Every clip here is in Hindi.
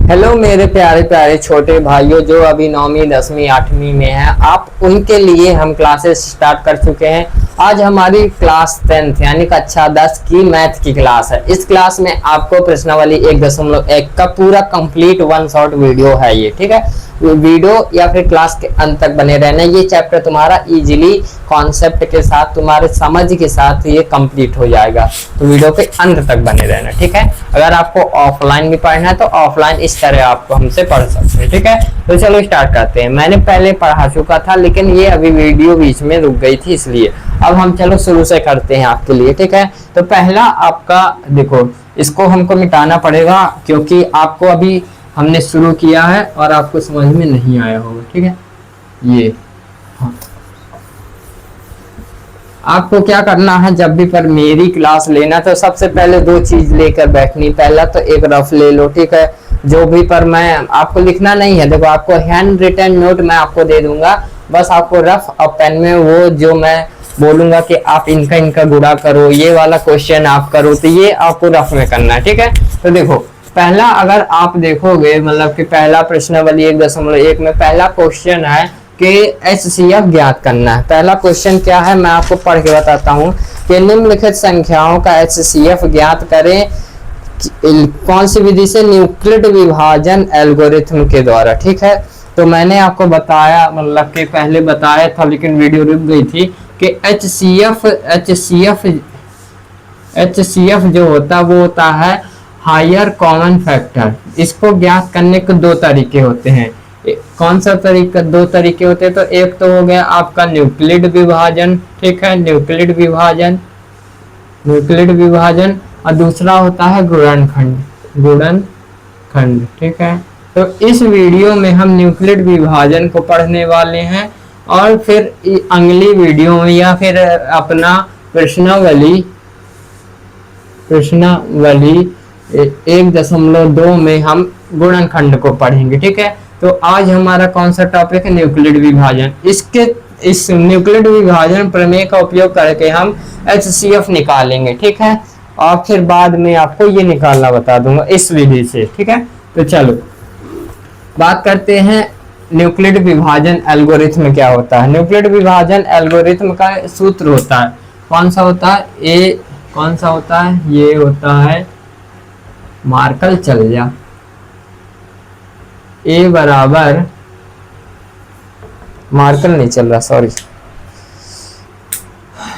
हेलो मेरे प्यारे प्यारे छोटे भाइयों जो अभी 9वीं 10वीं 8वीं में हैं, आप उनके लिए हम क्लासेस स्टार्ट कर चुके हैं। आज हमारी क्लास 10th यानी कक्षा 10 की मैथ की क्लास है। इस क्लास में आपको प्रश्नावली 1.1 का पूरा कंप्लीट वन शॉट वीडियो है ये, ठीक है। वीडियो या फिर क्लास के अंत तक बने रहना। ये चैप्टर तुम्हारा इजीली कॉन्सेप्ट के साथ, तुम्हारे समझ के साथ ये कंप्लीट हो जाएगा, तो वीडियो के अंत तक बने रहना, ठीक है। अगर आपको ऑफलाइन भी पढ़ना है तो ऑफलाइन इस तरह आपको हमसे पढ़ सकते हैं, ठीक है। तो चलो स्टार्ट करते हैं। मैंने पहले पढ़ा चुका था लेकिन ये अभी वीडियो बीच में रुक गई थी, इसलिए अब हम चलो शुरू से करते हैं आपके लिए, ठीक है। तो पहला आपका देखो, इसको हमको मिटाना पड़ेगा क्योंकि आपको अभी हमने शुरू किया है और आपको समझ में नहीं आया होगा, ठीक है। ये हाँ। आपको क्या करना है, जब भी पर मेरी क्लास लेना तो सबसे पहले दो चीज लेकर बैठनी। पहला तो एक रफ ले लो, ठीक है। जो भी पर मैं आपको लिखना नहीं है, देखो आपको हैंड रिटन नोट मैं आपको दे दूंगा, बस आपको रफ और पेन में वो जो मैं बोलूंगा कि आप इनका गुणा करो, ये वाला क्वेश्चन आप करो, तो ये आपको रफ में करना है, ठीक है। तो देखो पहला अगर आप देखोगे, मतलब कि पहला प्रश्नावली 1.1 में पहला क्वेश्चन है कि HCF ज्ञात करना है। पहला क्वेश्चन क्या है मैं आपको पढ़ के बताता हूँ कि निम्नलिखित संख्याओं का HCF ज्ञात करें कौन सी विधि से, न्यूक्लिड विभाजन एल्गोरिथम के द्वारा, ठीक है। तो मैंने आपको बताया, मतलब कि पहले बताया था लेकिन वीडियो रुक गई थी कि HCF जो होता है वो होता है हायर कॉमन फैक्टर। इसको ज्ञात करने के दो तरीके होते हैं। कौन सा तरीका, दो तरीके होते हैं। तो एक तो हो गया आपका न्यूक्लिड विभाजन, ठीक है, न्यूक्लिड विभाजन, और दूसरा होता है गुणनखंड, ठीक है। तो इस वीडियो में हम न्यूक्लिड विभाजन को पढ़ने वाले हैं और फिर अगली वीडियो में या फिर अपना प्रश्नावली 1.2 में हम गुणनखंड को पढ़ेंगे, ठीक है। तो आज हमारा कौन सा टॉपिक है, न्यूक्लिड विभाजन। इस न्यूक्लिड विभाजन प्रमेय का उपयोग करके हम HCF निकालेंगे, ठीक है। और फिर बाद में आपको ये निकालना बता दूंगा इस विधि से, ठीक है। तो चलो बात करते हैं न्यूक्लिड विभाजन एल्गोरिथम क्या होता है। न्यूक्लिड विभाजन एल्गोरिथम का सूत्र होता है, कौन सा होता है, कौन सा होता है, ये होता है, मार्कर चल जा, A बराबर, मार्कर नहीं चल रहा, सॉरी,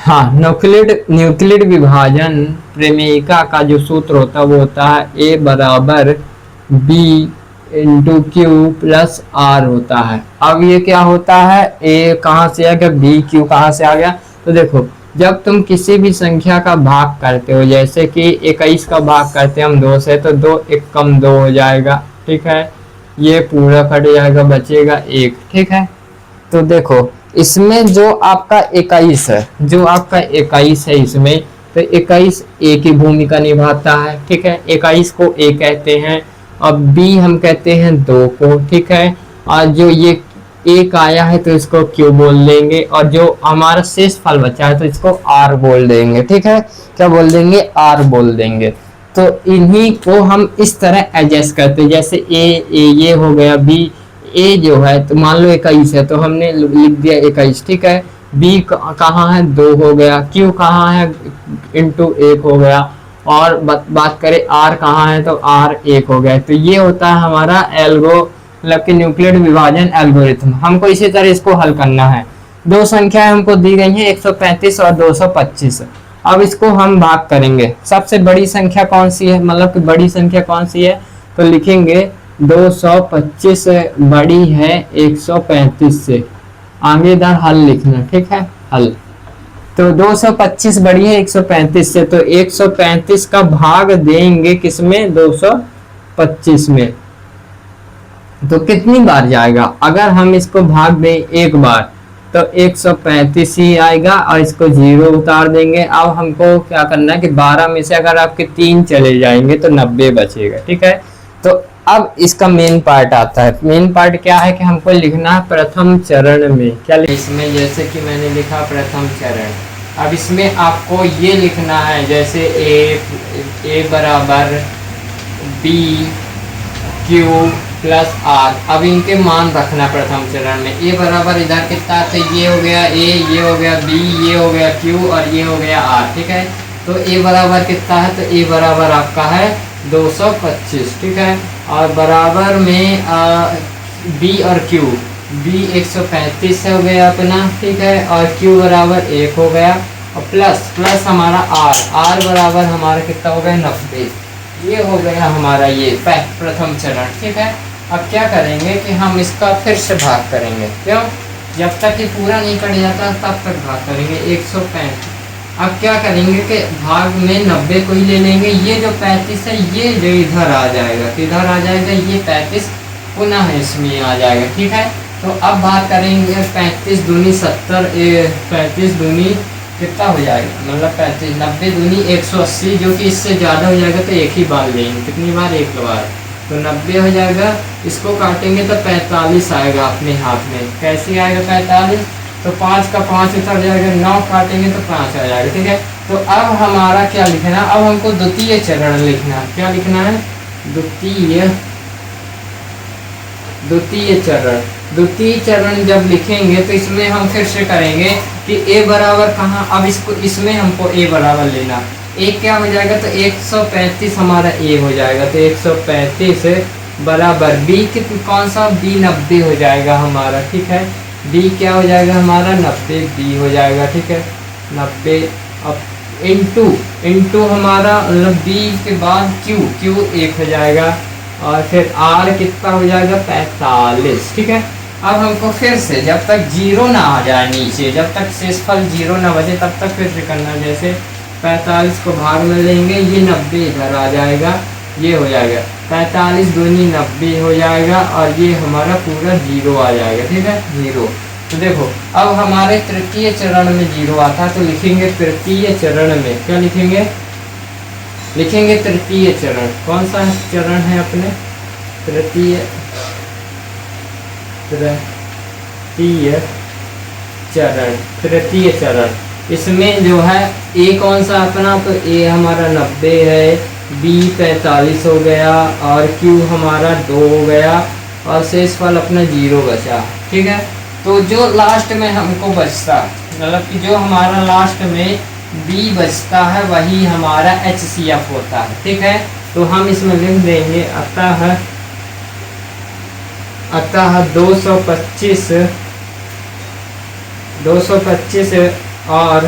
हाँ, न्यूक्लिड विभाजन प्रमेयिका का जो सूत्र होता है वो होता है A बराबर B into Q plus R होता है। अब ये क्या होता है, A कहाँ से आ गया, B Q कहाँ से आ गया। तो देखो जब तुम किसी भी संख्या का भाग करते हो, जैसे कि 21 का भाग करते हैं हम 2 से, तो 2 1 कम 2 हो जाएगा, ठीक है। ये पूरा कट जाएगा, बचेगा 1, ठीक है। तो देखो इसमें जो आपका 21 है, इसमें तो 21 A की भूमिका निभाता है, ठीक है। 21 को A कहते हैं, अब B हम कहते हैं 2 को, ठीक है। और जो ये 1 आया है तो इसको Q बोल देंगे, और जो हमारा शेष फल बचा है तो इसको R बोल देंगे, ठीक है। क्या बोल देंगे, R बोल देंगे। तो इन्हीं को हम इस तरह एडजस्ट करते हैं, जैसे A ये हो गया, B A जो है तो मान लो 21 है तो हमने लिख दिया 21, ठीक है। B कहाँ है, 2 हो गया, Q कहाँ है, इंटू 1 हो गया, और बात करें R कहाँ है तो R 1 हो गया। तो ये होता है हमारा मतलब कि न्यूक्लिड विभाजन एल्गोरिथम। हमको इसी तरह इसको हल करना है। दो संख्याएं हमको दी गई हैं, 135 और 225। अब इसको हम भाग करेंगे। सबसे बड़ी संख्या कौन सी है, मतलब कि बड़ी संख्या कौन सी है, तो लिखेंगे 225 बड़ी है 135 से। आगे इधर हल लिखना, ठीक है, हल। तो 225 बड़ी है 135 से, तो 135 का भाग देंगे किसमें, 225 में। तो कितनी बार जाएगा, अगर हम इसको भाग दें एक बार तो 135 ही आएगा, और इसको 0 उतार देंगे। अब हमको क्या करना है कि 12 में से अगर आपके 3 चले जाएंगे तो 90 बचेगा, ठीक है। तो अब इसका मेन पार्ट आता है। मेन पार्ट क्या है कि हमको लिखना है प्रथम चरण में, क्या इसमें, जैसे कि मैंने लिखा प्रथम चरण। अब इसमें आपको ये लिखना है, जैसे A बराबर B क्यूब प्लस आर। अब इनके मान रखना प्रथम चरण में। ए बराबर इधर कितना, तो ये हो गया ए, ये हो गया बी, ये हो गया क्यू और ये हो गया आर। ठीक है, तो ए बराबर कितना है, तो ए बराबर आपका है 225। ठीक है, और बराबर में बी और क्यू, बी 135 हो गया अपना। ठीक है, और क्यू बराबर 1 हो गया, और प्लस प्लस हमारा आर, आर बराबर हमारा कितना हो गया 90। ये हो गया हमारा ये प्रथम चरण। ठीक है, अब क्या करेंगे कि हम इसका फिर से भाग करेंगे। क्यों, जब तक ये पूरा नहीं कट जाता तब तक भाग करेंगे 135। अब क्या करेंगे कि भाग में 90 को ही ले लेंगे। ये जो 35 है ये जो इधर आ जाएगा, इधर आ जाएगा, ये 35 पुनः इसमें आ जाएगा। ठीक है, तो अब भाग करेंगे 35 दूनी 70, 35 दूनी कितना हो जाएगा, मतलब 35, 90 दूनी 180, जो कि इससे ज़्यादा हो जाएगा तो एक ही बार लेंगे। कितनी बार, एक बार, तो 90 हो जाएगा। इसको काटेंगे तो 45 आएगा अपने हाथ में। कैसे आएगा 45, तो 5 का 5 उतर जाएगा, 9 काटेंगे तो 5 आ जाएगा। ठीक है, तो अब हमारा क्या लिखना, अब हमको द्वितीय चरण लिखना। क्या लिखना है, द्वितीय चरण। द्वितीय चरण जब लिखेंगे तो इसमें हम फिर से करेंगे कि ए बराबर कहाँ, अब इसको इसमें हमको ए बराबर लेना। ए क्या हो जाएगा, तो 135 हमारा ए हो जाएगा, तो 135 बराबर बी कौन सा, बी 90 हो जाएगा हमारा। ठीक है, बी क्या हो जाएगा हमारा 90, बी हो जाएगा। ठीक है, 90। अब इंटू हमारा मतलब बी के बाद क्यू, क्यू 1 हो जाएगा, और फिर आर कितना हो जाएगा 45। ठीक है, अब हमको फिर से जब तक जीरो ना आ जाए नीचे, जब तक शेषफल जीरो ना बचे तब तक फिर से करना। जैसे 45 को भाग में लेंगे, ये 90 इधर आ जाएगा, ये हो जाएगा 45 दूनी 90 हो जाएगा, और ये हमारा पूरा जीरो आ जाएगा। ठीक है, जीरो। तो देखो अब हमारे तृतीय चरण में जीरो आता, तो लिखेंगे तृतीय चरण में, क्या लिखेंगे, लिखेंगे तृतीय चरण। कौन सा चरण है अपने, तृतीय चरण, तृतीय चरण। इसमें जो है ए कौन सा अपना, तो ए हमारा 90 है, बी 45 हो गया, और क्यू हमारा 2 हो गया, और शेषफल अपना 0 बचा। ठीक है, तो जो लास्ट में हमको बचता, मतलब कि जो हमारा लास्ट में बी बचता है वही हमारा HCF होता है। ठीक है, तो हम इसमें लिख देंगे अतः 225 और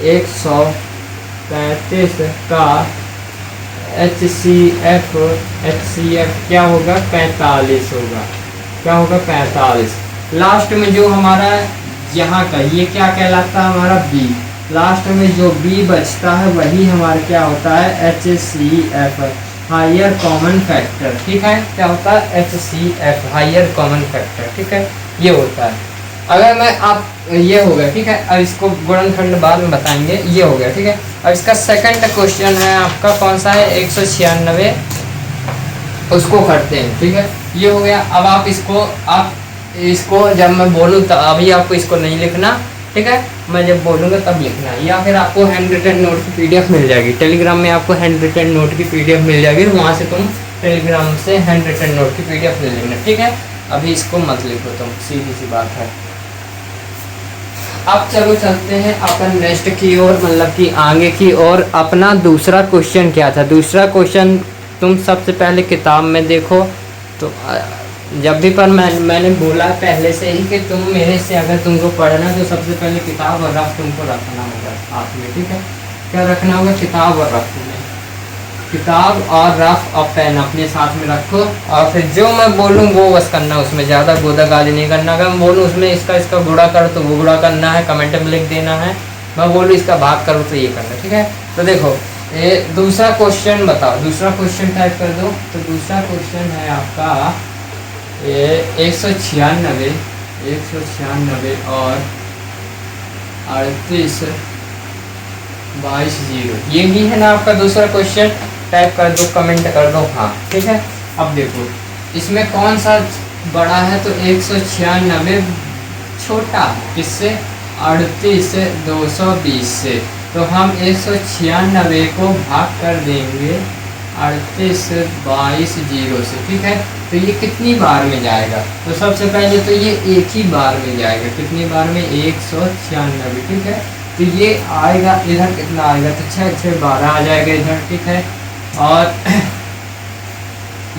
135 का HCF क्या होगा, 45 होगा। क्या होगा, 45। लास्ट में जो हमारा यहाँ का ये क्या कहलाता है हमारा बी, लास्ट में जो बी बचता है वही हमारा क्या होता है HCF, हायर कॉमन फैक्टर। ठीक है, क्या होता है HCF, हायर कॉमन फैक्टर। ठीक है, ये होता है। अगर मैं आप ये हो गया। ठीक है, अब इसको गुणनखंड बाद में बताएंगे। ये हो गया। ठीक है, अब इसका सेकंड क्वेश्चन है आपका कौन सा है, 196, उसको करते हैं। ठीक है, ये हो गया। अब आप इसको जब मैं बोलूँ तो अभी आपको इसको नहीं लिखना। ठीक है, मैं जब बोलूँगा तब लिखना, या फिर आपको हैंड रिटन नोट की PDF मिल जाएगी टेलीग्राम में, आपको हैंड रिटन नोट की PDF मिल जाएगी, वहाँ से तुम टेलीग्राम से हैंड रिटन नोट की PDF ले लेना। ठीक है, अभी इसको मत लिखो तुम, सीधी सी बात है। अब चलो चलते हैं अपन नेक्स्ट की ओर, मतलब कि आगे की ओर। अपना दूसरा क्वेश्चन क्या था, दूसरा क्वेश्चन तुम सबसे पहले किताब में देखो। तो जब भी पर मैंने बोला पहले से ही कि तुम मेरे से अगर तुमको पढ़ना तो सबसे पहले किताब और रफ तुमको रखना होगा साथ में। ठीक है, क्या रखना होगा, किताब और रफ में, किताब और रफ और पेन अपने साथ में रखो। और फिर जो मैं बोलूँ वो बस करना, उसमें ज़्यादा गोदागाली नहीं करना। अगर मैं बोलूँ उसमें इसका गुणा करो तो वो गुणा करना है, कमेंट में लिख देना है। मैं बोलूँ इसका भाग करो तो ये करना। ठीक है, तो देखो ये दूसरा क्वेश्चन बताओ, दूसरा क्वेश्चन टाइप कर दो। तो दूसरा क्वेश्चन है आपका ये 196 और 38 22 0, ये ही है ना आपका दूसरा क्वेश्चन। टाइप कर दो, कमेंट कर दो हाँ। ठीक है, अब देखो इसमें कौन सा बड़ा है, तो 196 छोटा किससे, 38 220 से। तो हम 196 को भाग कर देंगे 38 22 0 से, ठीक है। तो ये कितनी बार में जाएगा? तो सबसे पहले तो ये एक ही बार में जाएगा। कितनी बार में? 196, ठीक है। तो ये आएगा इधर, कितना आएगा? तो 6 6 12 आ जाएगा इधर, ठीक है। और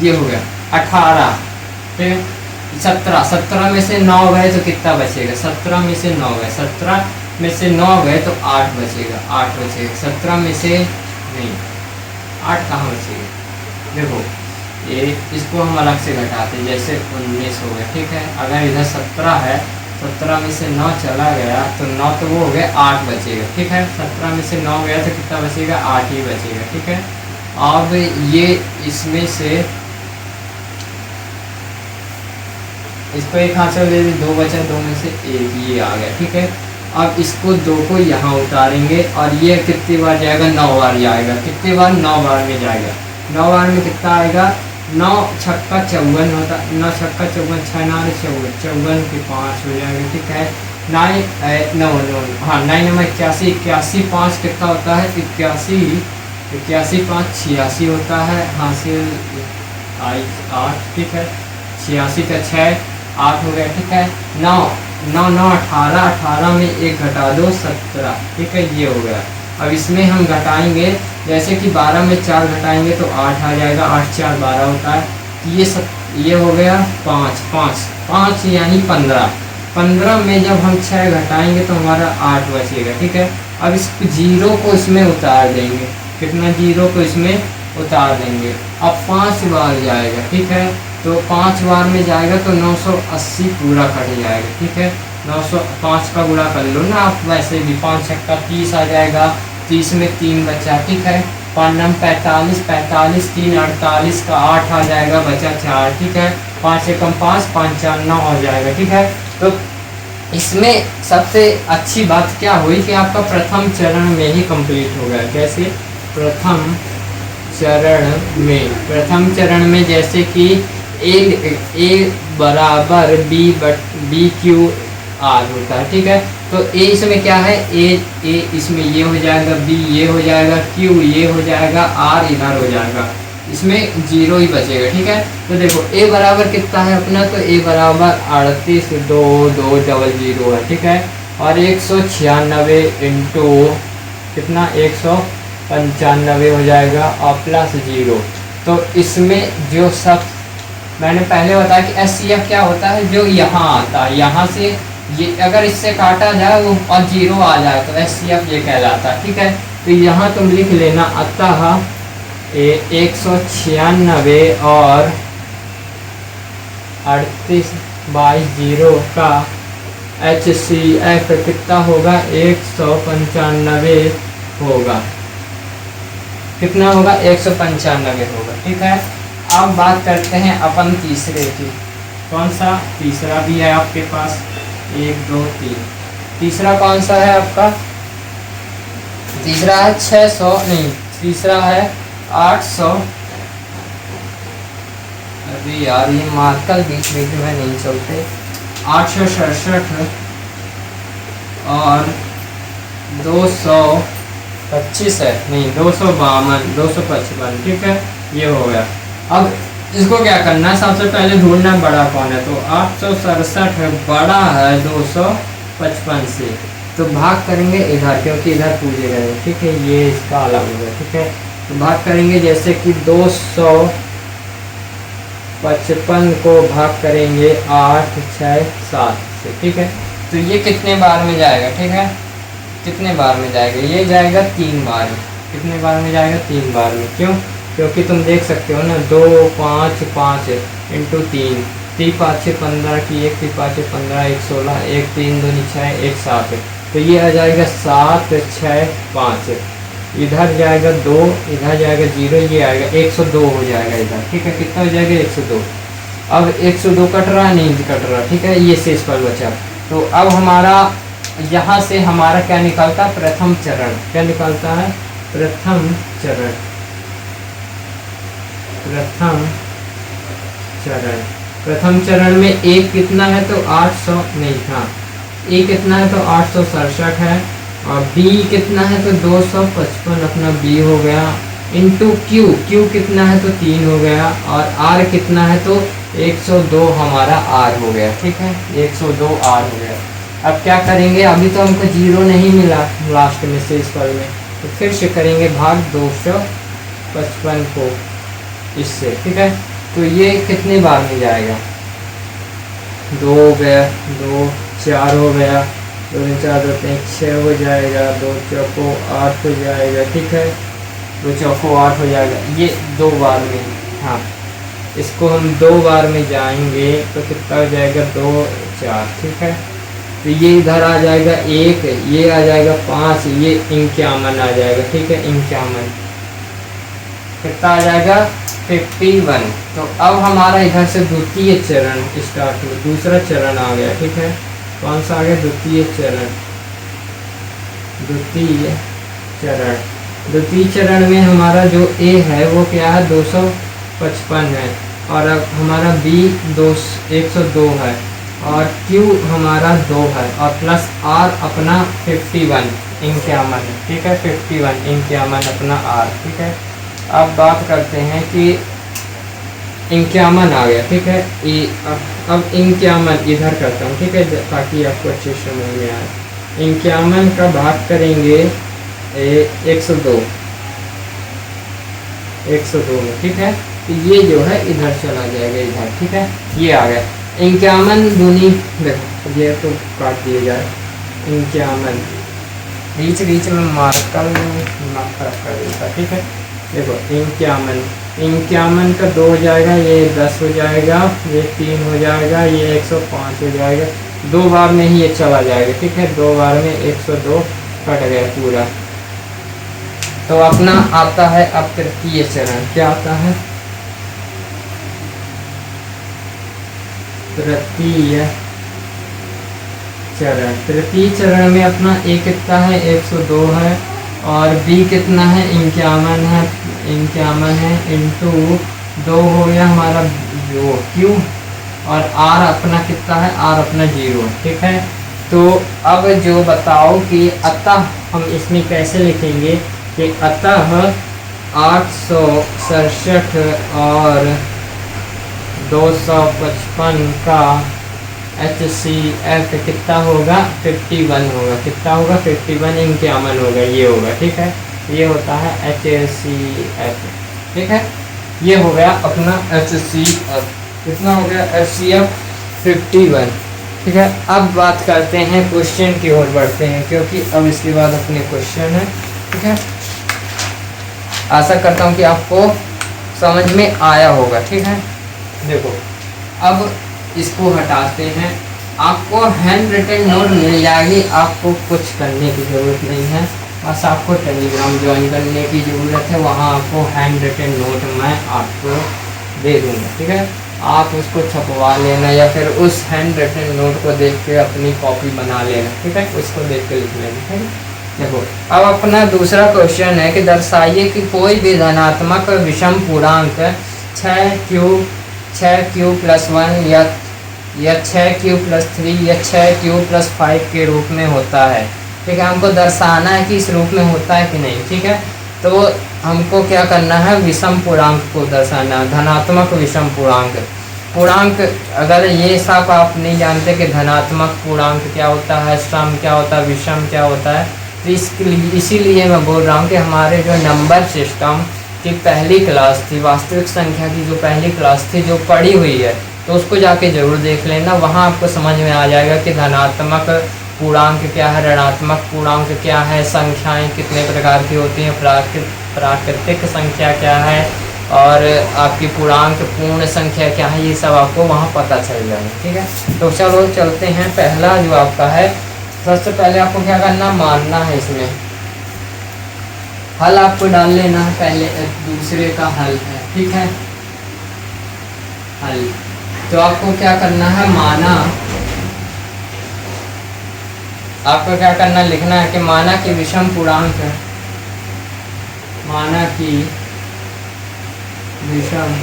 ये हो गया 18, ठीक है। 17 17 में से 9 गए तो कितना बचेगा? 17 में से 9 गए, 17 में से 9 गए तो 8 बचेगा, 8 बचेगा। 17 में से नहीं, 8 कहाँ बचेगा? देखो ये इसको हम अलग से घटाते हैं, जैसे 19 हो गया, ठीक है। अगर इधर 17 है, 17 में से 9 चला गया तो 9 तो वो हो गया, 8 बचेगा, ठीक है। 17 में से 9 गया तो कितना बचेगा? 8 ही बचेगा, ठीक है। अब ये इसमें से इसको एक हाथ से ले ली, 2 बचा, 2 में से 1 ये आ गया, ठीक है। अब इसको 2 को यहाँ उतारेंगे और ये कितनी बार जाएगा? 9 बार जाएगा। कितनी बार? 9 बार में जाएगा। 9 बार में कितना आएगा? 9 छक्का 54 होता, 9 छक्का 54, 6 9 54, 54 के 5 हो जाएगा, ठीक है। 9 हाँ 9 9 81, 81 5 कितना होता है? 81, 81 5 86 होता है, हासिल 8, ठीक है। 86 का 6 8 हो गया, ठीक है। 9 9 9 18, 18 में 1 घटा दो 17, ठीक है। ये हो गया। अब इसमें हम घटाएंगे, जैसे कि 12 में 4 घटाएंगे तो 8 आ जाएगा, 8 4 12 होता है। ये हो गया 5 5 5 यानी 15, 15 में जब हम 6 घटाएंगे तो हमारा 8 बचेगा, ठीक है। अब इस 0 को इसमें उतार देंगे। कितना? 0 को इसमें उतार देंगे। अब 5 बार जाएगा, ठीक है। तो 5 बार में जाएगा तो 980 पूरा कट जाएगा, ठीक है। 905 का गुणा कर लो ना आप, वैसे भी 5 छक्का 30 आ जाएगा, 30 में 3 बचा, ठीक है। 5 9 45, 45 3 48 का 8 आ जाएगा, बचा 4, ठीक है। 5 से कम 5, 5 4 9 हो जाएगा, ठीक है। तो इसमें सबसे अच्छी बात क्या हुई कि आपका प्रथम चरण में ही कंप्लीट हो गया। कैसे? प्रथम चरण में जैसे कि ए बराबर बी क्यू आर होता है, ठीक है। तो ए इसमें क्या है? ए इसमें ये हो जाएगा, बी ये हो जाएगा, क्यू ये हो जाएगा, आर इधर हो जाएगा, इसमें 0 ही बचेगा, ठीक है। तो देखो ए बराबर कितना है अपना? तो ए बराबर 38 2 2 0 है, ठीक है। और 196 इंटू कितना? 195 हो जाएगा और प्लस 0। तो इसमें जो सब मैंने पहले बताया कि SCF क्या होता है, जो यहाँ आता है, यहाँ से ये अगर इससे काटा जाए वो और 0 आ जाए तो SCF ये कहलाता है, ठीक है। तो यहाँ तुम लिख लेना, अतः 196 और 38 22 0 का HCF कितना होगा? 195 होगा। कितना होगा? 195 होगा, ठीक है। अब बात करते हैं अपन तीसरे की। कौन सा? तीसरा भी है आपके पास, 1 2 3। तीसरा कौन सा है आपका? तीसरा है 600 नहीं, तीसरा है 800। अभी यार ये मार्कर बीच बीच में नहीं चलते। 867 और 225 है, नहीं 252 255, ठीक है। ये हो गया। अब इसको क्या करना है? सबसे पहले ढूंढना बड़ा कौन है। तो 867 बड़ा है 255 से, तो भाग करेंगे इधर, क्योंकि इधर पूजे गए, ठीक है। ये इसका अलग होगा, ठीक है। तो भाग करेंगे जैसे कि 255 को भाग करेंगे 8 6 7 से, ठीक है। तो ये कितने बार में जाएगा? ठीक है, कितने बार में जाएगा? ये जाएगा 3 बार में। कितने बार में जाएगा? 3 बार में। क्यों? क्योंकि तुम देख सकते हो ना, 2 5 5 इंटू 3, 3 5 6 15 की 1 3 5 15 1 16 1 3 2 6 1 7, तो ये आ जाएगा 7 6 5। इधर जाएगा 2, इधर जाएगा 0, ये आएगा 102 हो जाएगा इधर। ठीक है, कितना हो जाएगा? 102। अब 102 कट रहा, नहीं कट रहा, ठीक है, ये शेष पर बचा। तो अब हमारा यहाँ से हमारा क्या निकलता है? प्रथम चरण। क्या निकलता है? प्रथम चरण। प्रथम चरण। प्रथम चरण में एक कितना है? तो 800 नहीं था, ए कितना है? तो 867 है। और बी कितना है? तो 255 अपना बी हो गया। इंटू क्यू, क्यू कितना है तो 3 हो गया, और आर कितना है तो 102 हमारा आर हो गया। ठीक है, 102 आर हो गया। अब क्या करेंगे, अभी तो हमको 0 नहीं मिला लास्ट में से इस पल में, तो फिर से करेंगे भाग 255 को इससे। ठीक है, तो ये कितने बार में जाएगा, 2 हो गया, 2 4 हो गया, 2 4 2 3 6 हो जाएगा, 2 चौको 8 हो जाएगा। ठीक है, 2 चौको 8 हो जाएगा, ये 2 बार में। हाँ, इसको हम 2 बार में जाएंगे तो कितना हो जाएगा, 2 4। ठीक है, तो ये इधर आ जाएगा 1, ये आ जाएगा 5, ये 51 आ जाएगा। ठीक है, 51 कितना आ जाएगा, 51। तो अब हमारा इधर से द्वितीय चरण स्टार्ट हुआ, दूसरा चरण आ गया। ठीक है, कौन सा आ गया, द्वितीय चरण। द्वितीय चरण, द्वितीय चरण में हमारा जो ए है वो क्या है, 255 है, और अब हमारा बी 102 है, और क्यू हमारा 2 है, और प्लस आर अपना 51 51 है। ठीक है, 51 51 अपना आर। ठीक है, अब बात करते हैं कि 51 आ गया। ठीक है, अब 51 इधर करता हूँ। ठीक है, ताकि आपको अच्छे से समझ में आए। 51 का भाग करेंगे 102 में। ठीक है, तो ये जो है इधर चला जाएगा इधर। ठीक है, ये आ गया 51 दूनी, देखो ये तो काट दिया जाए। 51 बीच बीच में मार्कर कर देता। ठीक है, देखो 51 का 2 हो जाएगा, ये 10 हो जाएगा, ये 3 हो जाएगा, ये 105 हो जाएगा। 2 बार में ही ये चला जाएगा। ठीक है, 2 बार में 102 कट गया पूरा। तो अपना आता है अब तृतीय चरण, क्या आता है, तृतीय चरण। तृतीय चरण में अपना ए कितना है, 102 है, और बी कितना है, 51 है, 51 है, इंटू 2 हो गया हमारा जो क्यू, और आर अपना कितना है, आर अपना 0। ठीक है, तो अब जो बताओ कि अतः हम इसमें कैसे लिखेंगे कि अतः 867 और 255 का HCF कितना होगा, 51 होगा। कितना होगा, 51 51 होगा, ये होगा। ठीक है, ये होता है HCF। ठीक है, ये हो गया अपना HCF। कितना हो गया, HCF 51। ठीक है, अब बात करते हैं क्वेश्चन की ओर बढ़ते हैं, क्योंकि अब इसके बाद अपने क्वेश्चन है। ठीक है, आशा करता हूँ कि आपको समझ में आया होगा। ठीक है, देखो अब इसको हटाते हैं, आपको हैंड रिटन नोट मिल जाएगी, आपको कुछ करने की ज़रूरत नहीं है, बस आपको टेलीग्राम ज्वाइन करने की ज़रूरत है। वहाँ आपको हैंड रिटन नोट मैं आपको दे दूँगा। ठीक है, आप उसको छपवा लेना, या फिर उस हैंड रिटन नोट को देख के अपनी कॉपी बना लेना। ठीक है, उसको देख के लिख लेना। ठीक है, देखो अब अपना दूसरा क्वेश्चन है कि दर्शाइए कि कोई भी धनात्मक विषम पूर्णांक 6q प्लस 1 या 6q प्लस 3 या 6q प्लस 5 के रूप में होता है। ठीक है, हमको दर्शाना है कि इस रूप में होता है कि नहीं। ठीक है, तो हमको क्या करना है, विषम पूर्णांक को दर्शाना, धनात्मक विषम पूर्णांक। अगर ये सब आप नहीं जानते कि धनात्मक पूर्णांक क्या होता है, सम क्या होता है, विषम क्या होता है, तो इसीलिए मैं बोल रहा हूँ कि हमारे जो नंबर सिस्टम की पहली क्लास थी, वास्तविक संख्या की जो पहली क्लास थी जो पढ़ी हुई है, तो उसको जाके जरूर देख लेना। वहाँ आपको समझ में आ जाएगा कि धनात्मक पूर्णांक क्या है, ऋणात्मक पूर्णांक क्या है, संख्याएं कितने प्रकार की होती हैं, प्राकृतिक संख्या क्या है, और आपकी पूर्णांक पूर्ण संख्या क्या है, ये सब आपको वहाँ पता चल जाएगा। ठीक है, तो चलो चलते हैं। पहला जो आपका है, सबसे पहले आपको क्या करना, मानना है इसमें हल आपको डाल लेना है। पहले दूसरे का हल है। ठीक है, हल तो आपको क्या करना है, माना, आपको क्या करना, लिखना है कि माना कि विषम पूर्णांक, माना कि विषम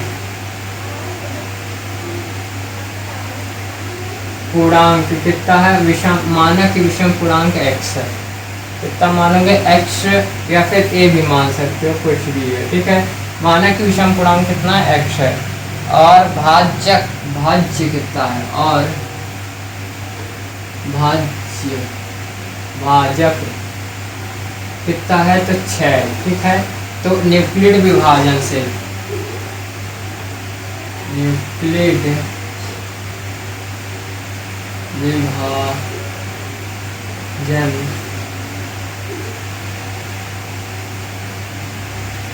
पूर्णांक कितना है, विषम, माना कि विषम पूर्णांक x है। कितना मानोगे, x या फिर a भी मान सकते हो, कुछ भी है, ठीक है। माना कि विषम पूर्णांक कितना x है और भाज्य कितना है, और भाजक कितना है, तो 6, ठीक है। तो न्यूक्लिड विभाजन से, न्यूक्लिड विभाजन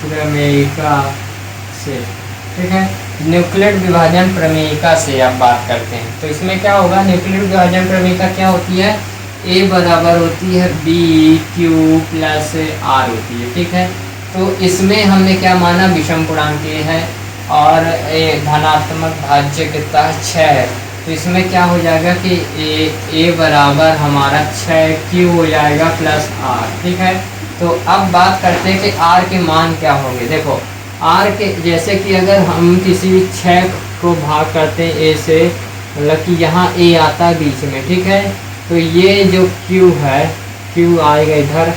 प्रमेयिका से, ठीक है। न्यूक्लिड विभाजन प्रमेयिका से आप बात करते हैं, तो इसमें क्या होगा, न्यूक्लिड विभाजन प्रमेयिका क्या होती है, A बराबर होती है BQ प्लस R होती है, ठीक है। तो इसमें हमने क्या माना, विषम पूर्णांक A है और धनात्मक भाज्य कितना है, 6 है। तो इसमें क्या हो जाएगा कि A बराबर हमारा 6Q हो जाएगा प्लस R, ठीक है। तो अब बात करते हैं कि R के मान क्या होंगे। देखो R के, जैसे कि अगर हम किसी 6 को भाग करते हैं A से, मतलब कि यहाँ A आता है बीच में, ठीक है। तो ये जो Q है, Q आएगा इधर,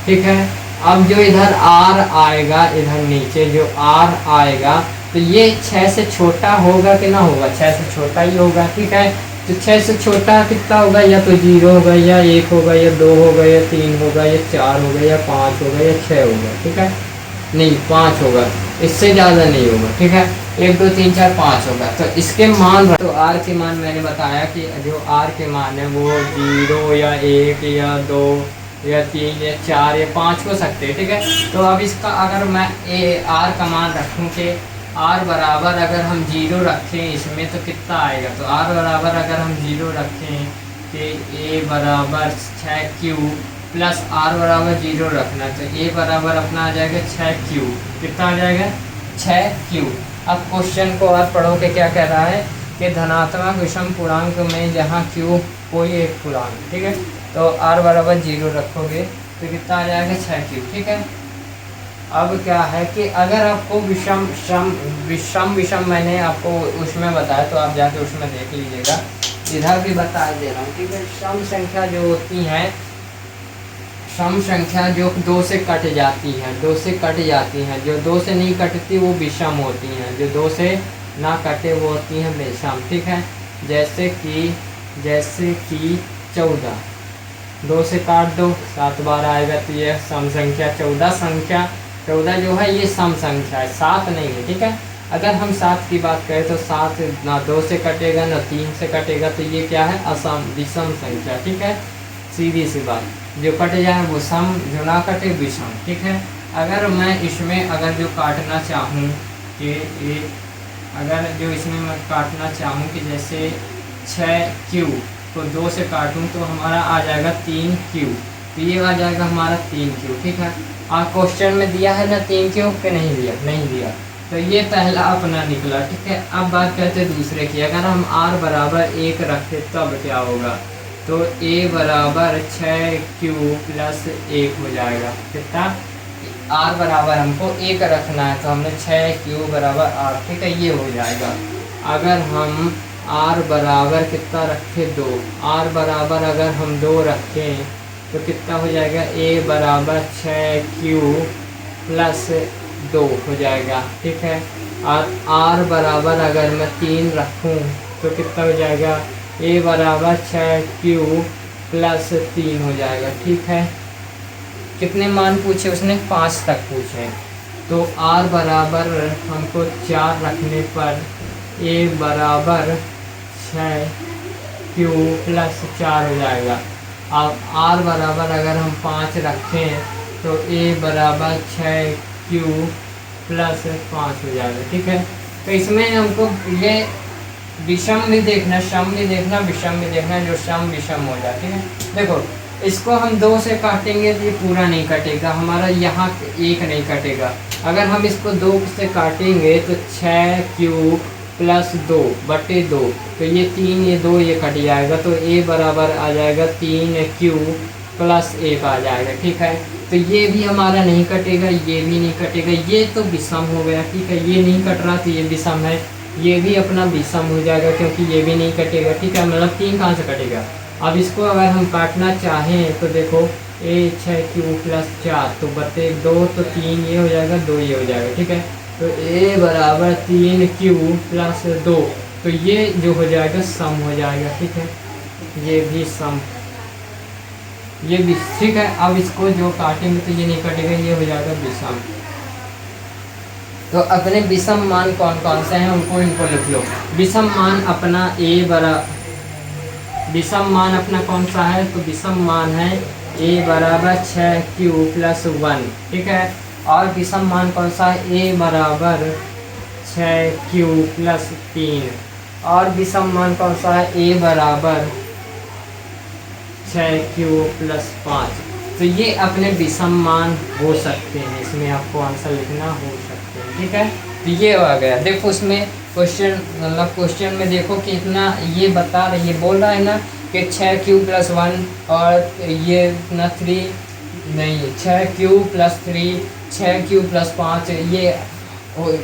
ठीक है। अब जो इधर R आएगा, इधर नीचे जो R आएगा, तो ये 6 से छोटा होगा कि ना होगा, 6 से छोटा ही होगा, ठीक है। तो 6 से छोटा कितना होगा, या तो 0 होगा, या 1 होगा, या 2 होगा, या 3 होगा, या 4 होगा, या 5 होगा, या 6 होगा, ठीक है। नहीं, 5 होगा, इससे ज़्यादा नहीं होगा, ठीक है। 1 2 3 4 5 होगा। तो इसके मान, तो R के मान मैंने बताया कि जो R के मान है वो 0 या 1 या 2 या 3 या 4 या 5 हो सकते हैं, ठीक है। तो अब इसका अगर मैं R का मान रखूँ कि R बराबर अगर हम 0 रखें इसमें, तो कितना आएगा, तो R बराबर अगर हम 0 रखें कि A बराबर 6Q प्लस R बराबर 0 रखना, तो A बराबर अपना आ जाएगा 6Q, कितना आ जाएगा, 6Q। अब क्वेश्चन को और पढ़ो कि क्या कह रहा है कि धनात्मक विषम पूर्णांक में जहाँ Q कोई एक पूर्णांक, ठीक है। तो R बराबर 0 रखोगे तो कितना आ जाएगा, 6Q, ठीक है। अब क्या है कि अगर आपको विषम मैंने आपको उसमें बताया, तो आप जाके उसमें देख लीजिएगा, इधर भी बता दे रहा हूँ, ठीक है। सम संख्या जो होती हैं, सम संख्या जो 2 से कट जाती हैं, 2 से कट जाती हैं, जो 2 से नहीं कटती वो विषम होती हैं, जो 2 से ना कटे वो होती हैं विषम, ठीक है। जैसे कि 14, 2 से काट दो, 7 बार आएगा, तो ये सम संख्या 14 जो है ये सम संख्या है, 7 नहीं है, ठीक है। अगर हम 7 की बात करें तो 7 ना 2 से कटेगा ना 3 से कटेगा, तो ये क्या है, असम विषम संख्या, ठीक है। सीधी सी बात, जो कट जाए वो सम, जो ना कटे विषम, ठीक है। अगर मैं इसमें अगर जो काटना चाहूँ कि अगर जो इसमें मैं काटना चाहूँ कि जैसे 6Q को 2 से काटूँ तो हमारा आ जाएगा 3Q, तो ये आ जाएगा हमारा 3Q, ठीक है। क्वेश्चन में दिया है ना 3Q के, नहीं दिया, नहीं दिया, तो ये पहला अपना निकला, ठीक है। अब बात करते हैं दूसरे की। अगर हम R बराबर 1 रखते तब क्या होगा, तो A बराबर 6Q प्लस 1 हो जाएगा, कितना, R बराबर हमको 1 रखना है, तो हमने 6Q बराबर R, ठीक है, ये हो जाएगा। अगर हम R बराबर कितना रखें, 2, R बराबर अगर हम 2 रखें तो कितना हो जाएगा, A बराबर 6Q प्लस 2 हो जाएगा, ठीक है। और R बराबर अगर मैं 3 रखूं तो कितना हो जाएगा, A बराबर 6Q प्लस 3 हो जाएगा, ठीक है। कितने मान पूछे उसने, 5 तक पूछे। तो R बराबर हमको 4 रखने पर A बराबर 6Q प्लस 4 हो जाएगा। अब R बराबर अगर हम 5 रखें तो A बराबर 6Q प्लस 5 हो जाएगा, ठीक है। तो इसमें हमको ये विषम भी देखना, सम भी देखना, विषम भी देखना, जो सम विषम हो जाए, ठीक है। देखो इसको हम 2 से काटेंगे तो ये पूरा नहीं कटेगा हमारा, यहाँ 1 नहीं कटेगा। अगर हम इसको 2 से काटेंगे तो 6Q प्लस 2/2, तो ये 3 ये 2 ये कट जाएगा, तो A बराबर आ जाएगा 3Q प्लस 1 आ जाएगा, ठीक है। तो ये भी हमारा नहीं कटेगा, ये भी नहीं कटेगा, ये तो विषम हो गया, ठीक है। ये नहीं कट रहा तो ये विषम है, ये भी अपना विषम हो जाएगा क्योंकि ये भी नहीं कटेगा, ठीक है। मतलब 3 कहाँ से कटेगा। अब इसको अगर हम काटना चाहें तो देखो ए 6 क्यू प्लस 4 तो बटे 2 तो 3 ये हो जाएगा, 2 ये हो जाएगा, ठीक है। तो ए बराबर 3 क्यू प्लस 2, तो ये जो हो जाएगा सम हो जाएगा, ठीक है। ये भी सम, ये भी ठीक है। अब इसको जो काटेंगे तो ये नहीं कटेगा, ये हो जाएगा विषम। तो अपने विषम मान कौन कौन से हैं उनको इनको लिख लो। विषम मान अपना विषम मान अपना कौन सा है, तो विषम मान है ए बराबर 6 क्यू प्लस 1, ठीक है। और विषम मान कौन सा है, ए बराबर 6 क्यू प्लस 3। और विषम मान कौन सा है, ए बराबर 6 क्यू प्लस 5। तो ये अपने विषम मान हो सकते हैं, इसमें आपको आंसर लिखना हो सकते हैं, ठीक है। तो ये आ गया, देखो उसमें क्वेश्चन मतलब क्वेश्चन में देखो कि इतना ये बता रही है, बोल रहा है ना कि 6 क्यू प्लस 1 और ये इतना 3 नहीं, 6 क्यू प्लस 3, 6 क्यू प्लस 5 ये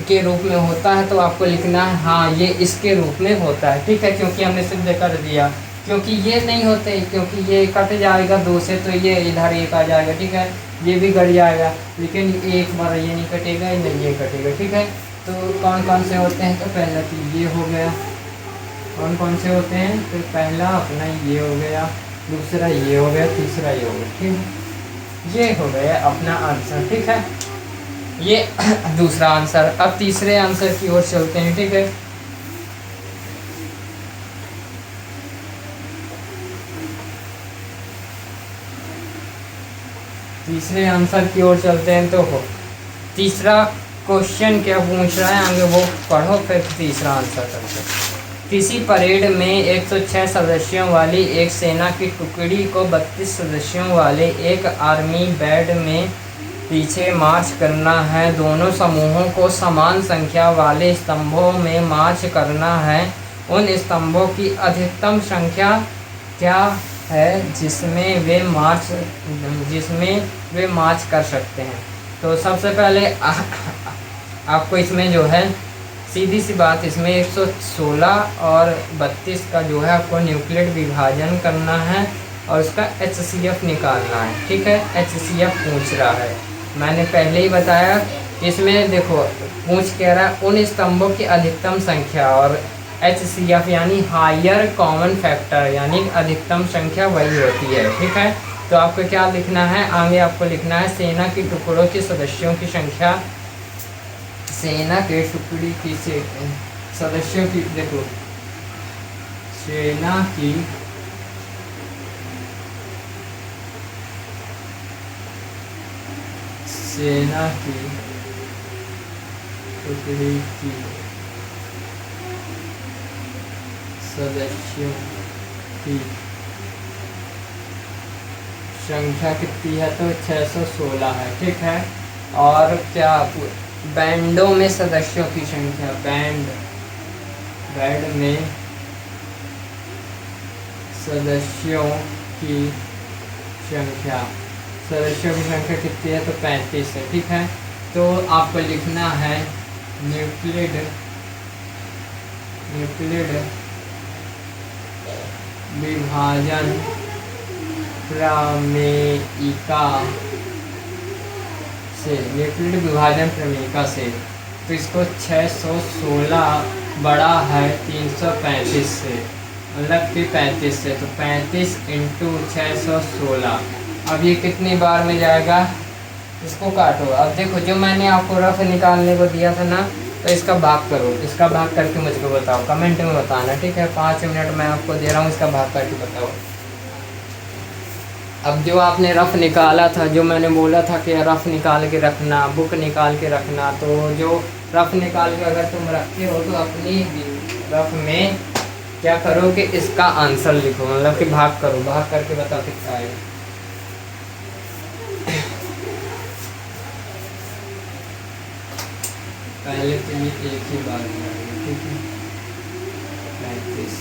के रूप में होता है। तो आपको लिखना है हाँ ये इसके रूप में होता है, ठीक है, क्योंकि हमने सिद्ध कर दिया। क्योंकि ये नहीं होते, क्योंकि ये कट जाएगा 2 से, तो ये इधर 1 आ जाएगा, ठीक है, ये भी कट जाएगा, लेकिन एक बार ये नहीं कटेगा, नहीं ये कटेगा, ठीक है। तो कौन कौन से होते हैं, तो पहला तो ये हो गया। कौन कौन से होते हैं, तो पहला अपना ये हो गया, दूसरा ये हो गया, तीसरा ये हो गया, ठीक है। ये हो गया अपना आंसर, ठीक है, ये दूसरा आंसर। अब तीसरे आंसर की ओर चलते हैं, ठीक है। तीसरे आंसर की ओर चलते हैं। तो हो तीसरा क्वेश्चन क्या पूछ रहा है आगे वो पढ़ो, फिर तीसरा आंसर करते हैं। किसी परेड में 106 सदस्यों वाली एक सेना की टुकड़ी को 32 सदस्यों वाले एक आर्मी बैंड में पीछे मार्च करना है। दोनों समूहों को समान संख्या वाले स्तंभों में मार्च करना है। उन स्तंभों की अधिकतम संख्या क्या है जिसमें वे मार्च कर सकते हैं। तो सबसे पहले आपको इसमें जो है सीधी सी बात, इसमें 116 और 32 का जो है आपको न्यूक्लियर विभाजन करना है और उसका HCF निकालना है, ठीक है। HCF पूछ रहा है, मैंने पहले ही बताया। इसमें देखो पूछ कह रहा है उन स्तंभों की अधिकतम संख्या, और HCF यानी हायर कॉमन फैक्टर, यानी अधिकतम संख्या वही होती है, ठीक है। तो आपको क्या लिखना है, आगे आपको लिखना है सेना की टुकड़ों के सदस्यों की संख्या, सेना के टुकड़ी की सदस्यों की, देखो सेना की टुकड़ी की सदस्यों की संख्या कितनी है, तो 616 है, ठीक है। और क्या बैंडों में सदस्यों की संख्या, बैंड में सदस्यों की संख्या कितनी है, तो 35 है, ठीक है। तो आपको लिखना है न्यूक्लिड विभाजन प्रमेयिका से, न्यूक्लिड विभाजन प्रमेयिका से। तो इसको 616 बड़ा है 335 से, मतलब कि 35 से, तो 35 × 616। अब ये कितनी बार में जाएगा, इसको काटो। अब देखो जो मैंने आपको रफ निकालने को दिया था ना, तो इसका भाग करो, इसका भाग करके मुझको बताओ, कमेंट में बताना, ठीक है। 5 मिनट मैं आपको दे रहा हूँ, इसका भाग करके बताओ। अब जो आपने रफ निकाला था, जो मैंने बोला था कि रफ निकाल के रखना, बुक निकाल के रखना, तो जो रफ निकाल के अगर तुम रखते हो तो अपनी रफ में क्या करो कि इसका आंसर लिखो, मतलब कि भाग करो, भाग करके बताओ कितना आएगा। पहले तो ये एक ही बार करेंगे, ठीक है। 35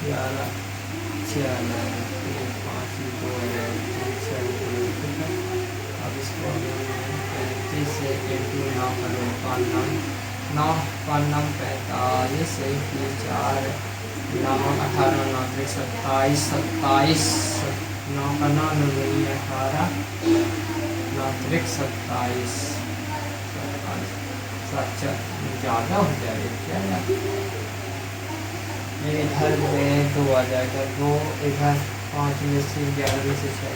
11 96 5 2 6, ठीक है। अब इसको 35 से 9 करो, 9 45 1 4 9 18 9 27 27 9 का 9, 9 दूनी 18, 9 त्रिक 27, 27 ज़्यादा हो जाएगा क्या यार। ये इधर में 2 आ जाएगा, 2 इधर 5 में से 11 में से 6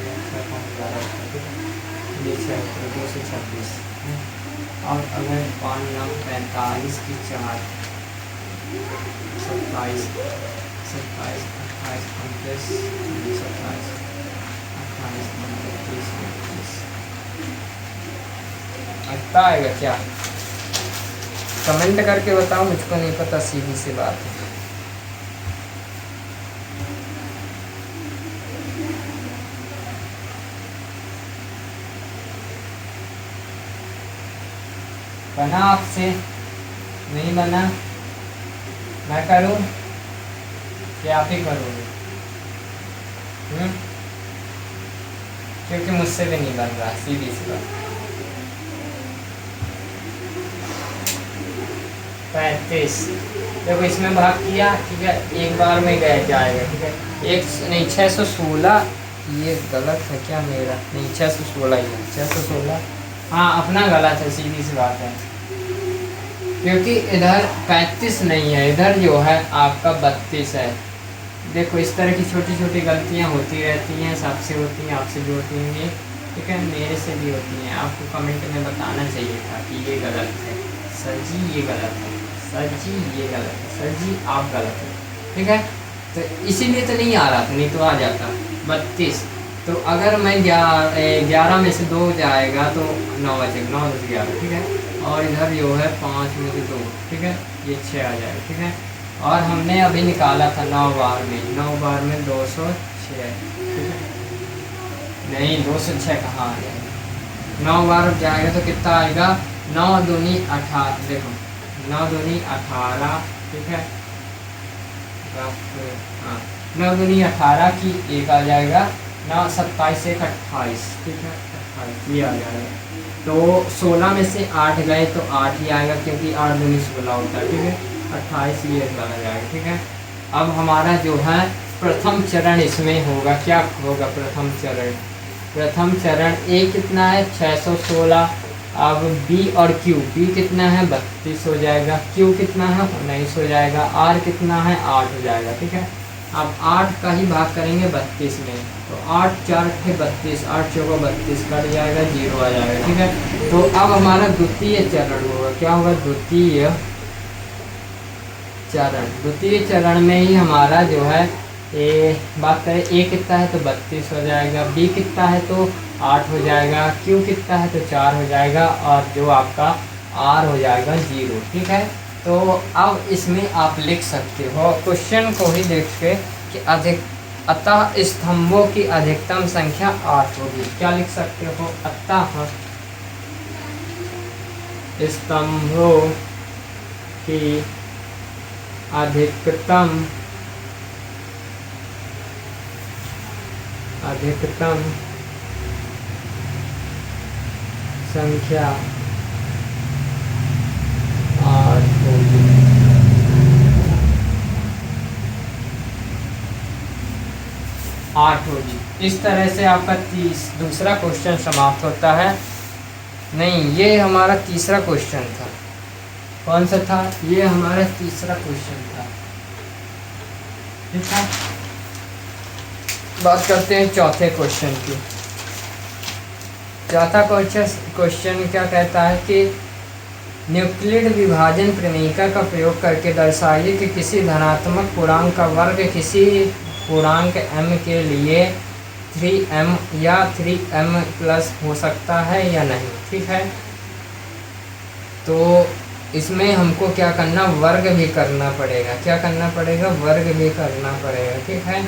5 11, ये 6 तो 2 से 26। और अगर 5 9 45 की 4, 27 27 28 29 27 28 29 30। आता आएगा क्या? कमेंट करके बताओ, मुझको नहीं पता, सीधी सी बात है। बना आपसे? नहीं बना? मैं करूं कि आप ही करोगे? क्योंकि मुझसे भी नहीं बन रहा, सीधी सी बात। 35 देखो इसमें भाग किया, ठीक है, एक बार में गए जाएगा, ठीक है। एक नहीं 616, ये गलत है क्या मेरा? नहीं 616 ही है, 616। हाँ अपना गलत है, सीधी सी बात है, क्योंकि इधर 35 नहीं है, इधर जो है आपका 32 है। देखो इस तरह की छोटी छोटी गलतियाँ होती रहती हैं, सबसे होती हैं, आपसे भी होती होंगी, ठीक है, मेरे से भी होती हैं। आपको कमेंट में बताना चाहिए था कि ये गलत है सर जी, ये गलत है सर जी, ये गलत है सर जी, आप गलत है, ठीक है। तो इसीलिए तो नहीं आ रहा था, नहीं तो आ जाता 32। तो अगर मैं 11 में से 2 जाएगा तो 9 बचेगा, 9 10 11, ठीक है। और इधर जो है 5 में से 2, ठीक है, ये 6 आ जाएगा, ठीक है। और हमने अभी निकाला था 9 बार में, 9 बार में 206, ठीक है, नहीं 206 कहाँ आ जाएगा, 9 बार जाएगा तो कितना आएगा, 9 दूनी 18, देखो 9 दूनी 18, ठीक है, हाँ 9 दूनी 18 की 1 आ जाएगा, 9 27 1 28, ठीक है, 28 ये आ जाएगा। तो 16 में से 8 गए तो 8 ही आएगा, क्योंकि 8 दूनी 16 होता है, ठीक है, 28 ये आ जाएगा, ठीक है। अब हमारा जो है प्रथम चरण इसमें होगा, क्या होगा प्रथम चरण? प्रथम चरण ए कितना है 616, अब बी और क्यू, बी कितना है 32 हो जाएगा, क्यू कितना है 19 हो जाएगा, आर कितना है 8 हो जाएगा, ठीक है। अब 8 का ही भाग करेंगे 32 में, तो 8 4 थे 32, 8 चौका 32 कट जाएगा, 0 आ जाएगा, ठीक है। तो अब हमारा द्वितीय चरण होगा, क्या होगा द्वितीय चरण। द्वितीय चरण में ही हमारा जो है बात करें ए कितना है तो 32 हो जाएगा, बी कितना है तो 8 हो जाएगा, क्यू कितना है तो 4 हो जाएगा, और जो आपका आर हो जाएगा 0, ठीक है। तो अब इसमें आप लिख सकते हो क्वेश्चन को ही देख के कि अतः स्तंभों की अधिकतम संख्या 8 होगी। क्या लिख सकते हो? अतः स्तंभों की अधिकतम संख्या 8 होगी। इस तरह से आपका दूसरा क्वेश्चन समाप्त होता है। नहीं, ये हमारा तीसरा क्वेश्चन था। कौन सा था? ये हमारा तीसरा क्वेश्चन था, ठीक है। बात करते हैं चौथे क्वेश्चन की। चौथा क्वेश्चन क्या कहता है कि न्यूक्लिड विभाजन प्रमेयिका का प्रयोग करके दर्शाइए कि किसी धनात्मक पूर्णांक का वर्ग किसी पूर्णांक m के लिए 3m या 3m प्लस हो सकता है या नहीं, ठीक है। तो इसमें हमको क्या करना, वर्ग भी करना पड़ेगा। क्या करना पड़ेगा? वर्ग भी करना पड़ेगा, ठीक है।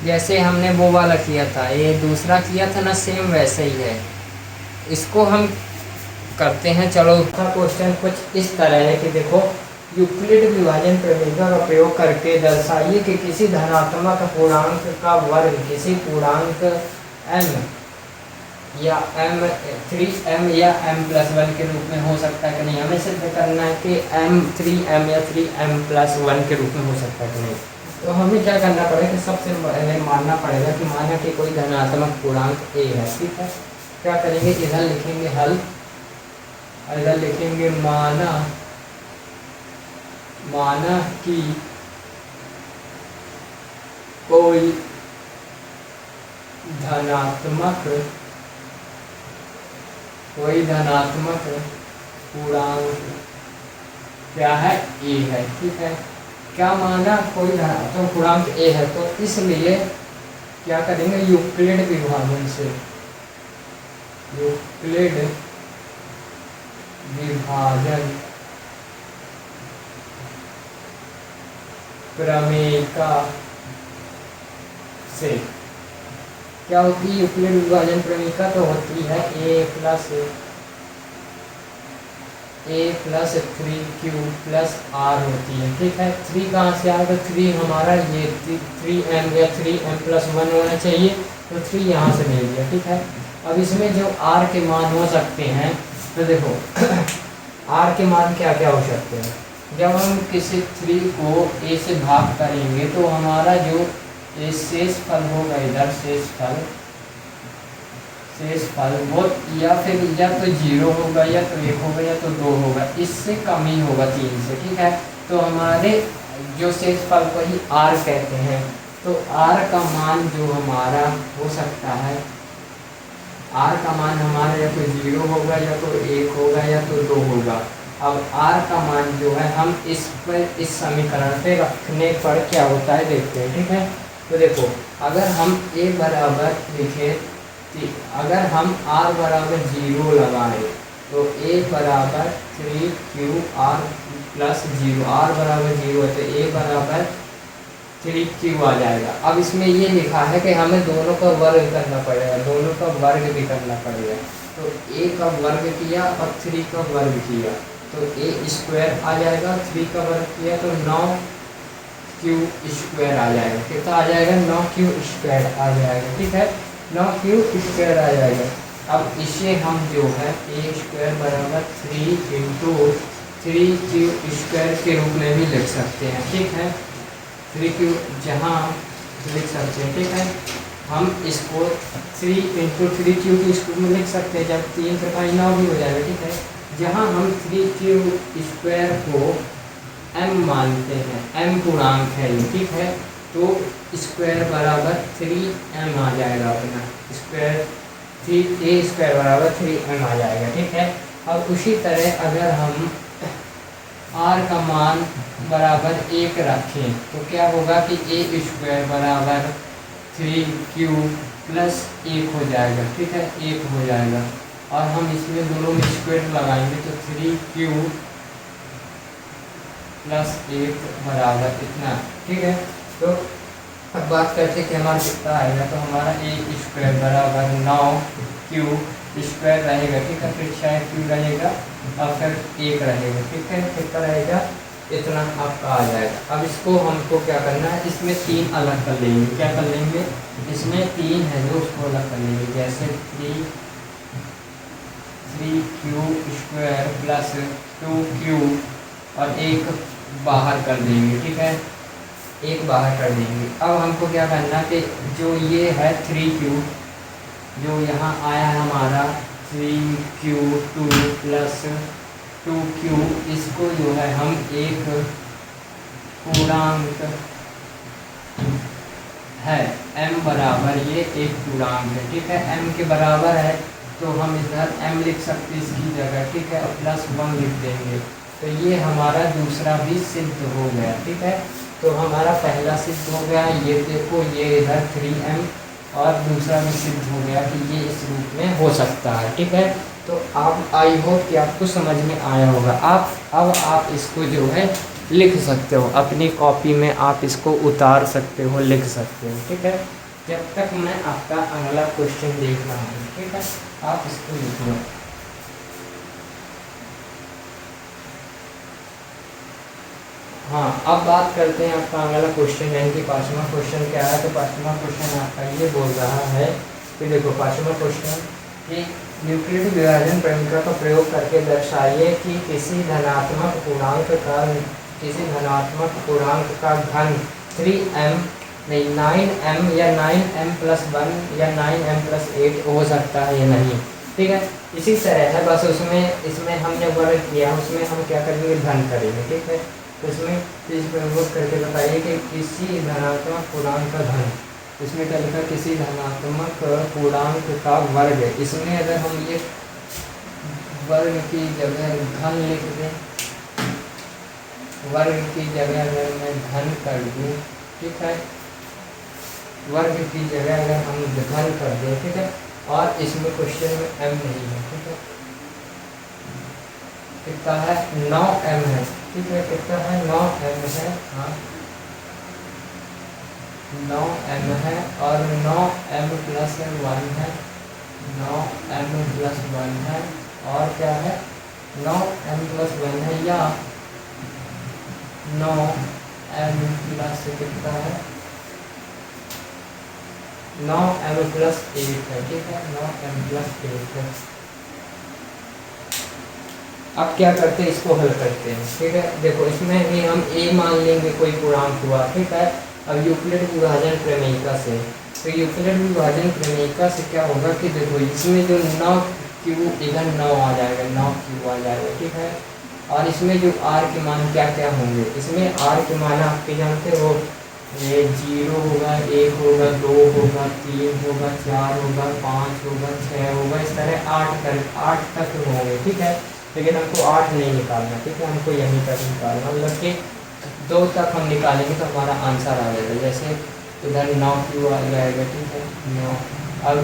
जैसे हमने वो वाला किया था, ये दूसरा किया था ना, सेम वैसे ही है। इसको हम करते हैं। चलो, क्वेश्चन कुछ इस तरह है कि देखो, यूक्लिड विभाजन प्रमेयिका का प्रयोग करके दर्शाइए कि किसी धनात्मक पूर्णांक का वर्ग किसी पूर्णांक m या m 3m या m+1 के रूप में हो सकता है कि नहीं। हमें सिद्ध करना है कि m 3m या 3m+1 के रूप में हो सकता है कि नहीं। तो हमें क्या करना पड़ेगा कि सबसे पहले मानना पड़ेगा कि माना कि कोई धनात्मक पूर्णांक ए है, ठीक है। क्या करेंगे, इधर लिखेंगे हल, इधर लिखेंगे माना कि कोई धनात्मक पूर्णांक क्या है, ए है, ठीक है। क्या माना, कोई धनात्मक पूर्णांक ए है, तो इसलिए क्या करेंगे, यूक्लिड विभाजन से, यूक्लिड विभाजन प्रमेयिका से क्या होती है, यूक्लिड विभाजन प्रमेयिका तो होती है a plus 3q plus r होती है, ठीक है। 3 कहाँ से आएगा, 3 हमारा ये 3m या 3m+1 होना चाहिए, तो 3 यहाँ से ले लिया, ठीक है। अब इसमें जो r के मान हो सकते हैं, तो देखो r के मान क्या क्या हो सकते हैं। जब हम किसी 3 को a से भाग करेंगे तो हमारा जो शेष फल होगा, इधर शेष फल वो या फिर या तो 0 होगा, या तो 1 होगा, या तो 2 होगा, इससे कम ही होगा 3 से, ठीक है। तो हमारे जो शेष फल को ही r कहते हैं, तो r का मान जो हमारा हो सकता है, r का मान हमारा या तो 0 होगा, या तो 1 होगा, या तो 2 होगा। अब r का मान जो है हम इस पर इस समीकरण पे रखने पर क्या होता है देखते हैं, ठीक है। तो देखो अगर हम a बराबर लिखें, अगर हम r बराबर 0 लगाएं तो a बराबर 3qr प्लस 0, r बराबर 0 है तो a बराबर 3q आ जाएगा। अब इसमें ये लिखा है कि हमें दोनों का वर्ग करना पड़ेगा, दोनों का वर्ग भी करना पड़ेगा। तो a का वर्ग किया और 3 का वर्ग किया तो a² आ जाएगा, 3 का वर्ग किया तो 9q² आ जाएगा। कितना आ जाएगा, 9q² आ जाएगा, ठीक है, 9q² आ जाएगा। अब इसे हम जो है a² बराबर 3 × 3q² के रूप में भी लिख सकते हैं, ठीक है। 3q जहाँ लिख सकते हैं, ठीक है। हम इसको 3 × 3q के रूप में लिख सकते हैं, जब 3 से 5 9 भी हो जाएगा, ठीक है। जहाँ हम 3q² को m मानते हैं, m पूर्णांक है ये, ठीक है, तो स्क्वायर बराबर 3m आ जाएगा, अपना स्क्वायर a² बराबर 3m आ जाएगा, ठीक है। अब उसी तरह अगर हम r का मान बराबर 1 रखें तो क्या होगा कि a² बराबर 3q प्लस 1 हो जाएगा, ठीक है, 1 हो जाएगा। और हम इसमें दोनों में स्क्वायर लगाएंगे तो 3q प्लस 1 बराबर इतना, ठीक है। तो अब बात करते हैं कि हमारा कितना आएगा, तो हमारा a² बराबर 9q² रहेगा, ठीक है, फिर 6q रहेगा और फिर 1 रहेगा, ठीक है, कितना रहेगा, इतना आपका आ जाएगा। अब इसको हमको क्या करना है, इसमें 3 अलग कर लेंगे, क्या कर लेंगे, इसमें 3 है जो उसको अलग कर लेंगे, जैसे 3q² प्लस 2q और 1 बाहर कर देंगे, ठीक है, 1 बाहर कर देंगे। अब हमको क्या करना कि जो ये है 3q जो यहाँ आया है हमारा 3q2 प्लस 2q, इसको जो है हम एक पूर्णांक है m बराबर, ये एक पूर्णांक है, ठीक है, m के बराबर है तो हम इधर m लिख सकते हैं इसकी जगह, ठीक है, और +1 लिख देंगे। तो ये हमारा दूसरा भी सिद्ध हो गया, ठीक है। तो हमारा पहला सिद्ध हो गया, ये देखो ये इधर 3m, और दूसरा भी सिद्ध हो गया कि ये इस रूप में हो सकता है, ठीक है। तो आप आई होप कि आपको समझ में आया होगा। अब आप इसको जो है लिख सकते हो, अपनी कॉपी में आप इसको उतार सकते हो, लिख सकते हो, ठीक है। जब तक मैं आपका अगला क्वेश्चन देख रहा हूँ, ठीक है, आप इसको लिख लो। हाँ, अब बात करते हैं आपका अगला क्वेश्चन, यानी कि 5वां क्वेश्चन क्या है। तो 5वां क्वेश्चन आपका ये बोल रहा है कि देखो 5वां क्वेश्चन कि यूक्लिड विभाजन प्रमेय का प्रयोग करके दर्शाइए कि किसी धनात्मक पूर्णांक का घन 3m नहीं 9m या 9m+1 या 9m+8 हो सकता है या नहीं। ठीक है, इसी तरह है, बस उसमें इसमें हमने वर्ग किया, उसमें हम क्या करेंगे, धन करेंगे। ठीक है, तो इसमें इस प्रयोग करके बताइए कि किसी धनात्मक पूर्णांक का धन, इसमें क्या लिखा, किसी धनात्मक पूर्णांक का वर्ग। इसमें अगर हम ये वर्ग की जगह घन लिख दें, वर्ग की जगह अगर मैं घन कर दूं, ठीक है, वर्ग की जगह अगर हम घन कर दें, ठीक है, और इसमें क्वेश्चन में m नहीं है, ठीक है, कितना है, 9m है। ठीक है, कितना है, 9m है, हाँ 9m है, और 9m+1 है, 9m+1 है, और क्या है, 9m+1 है, या 9m+ कितना है, 9m+8 है। ठीक है, 9m+8 है। अब क्या करते हैं, इसको हल करते हैं। ठीक है, देखो इसमें भी हम a मान लेंगे, कोई पूर्णांक हुआ। ठीक है, अब यूक्लिड विभाजन प्रमेयिका से, तो यूक्लिड विभाजन प्रमेयिका से क्या होगा कि देखो इसमें जो 9q इधर 9 आ जाएगा, 9q आ जाएगा। ठीक है, और इसमें जो r के मान क्या क्या होंगे, इसमें r के मान आपके जानते हो, ये 0 होगा, 1 होगा, 2 होगा, 3 होगा, 4 होगा, 5 होगा, 6 होगा, इस तरह 8 तक होंगे। ठीक है, लेकिन हमको 8 नहीं निकालना। ठीक है, हमको यहीं तक निकालना, मतलब कि 2 तक हम निकालेंगे तो हमारा आंसर आ जाएगा। जैसे इधर 9q आ जाएगा। ठीक है, 9, अब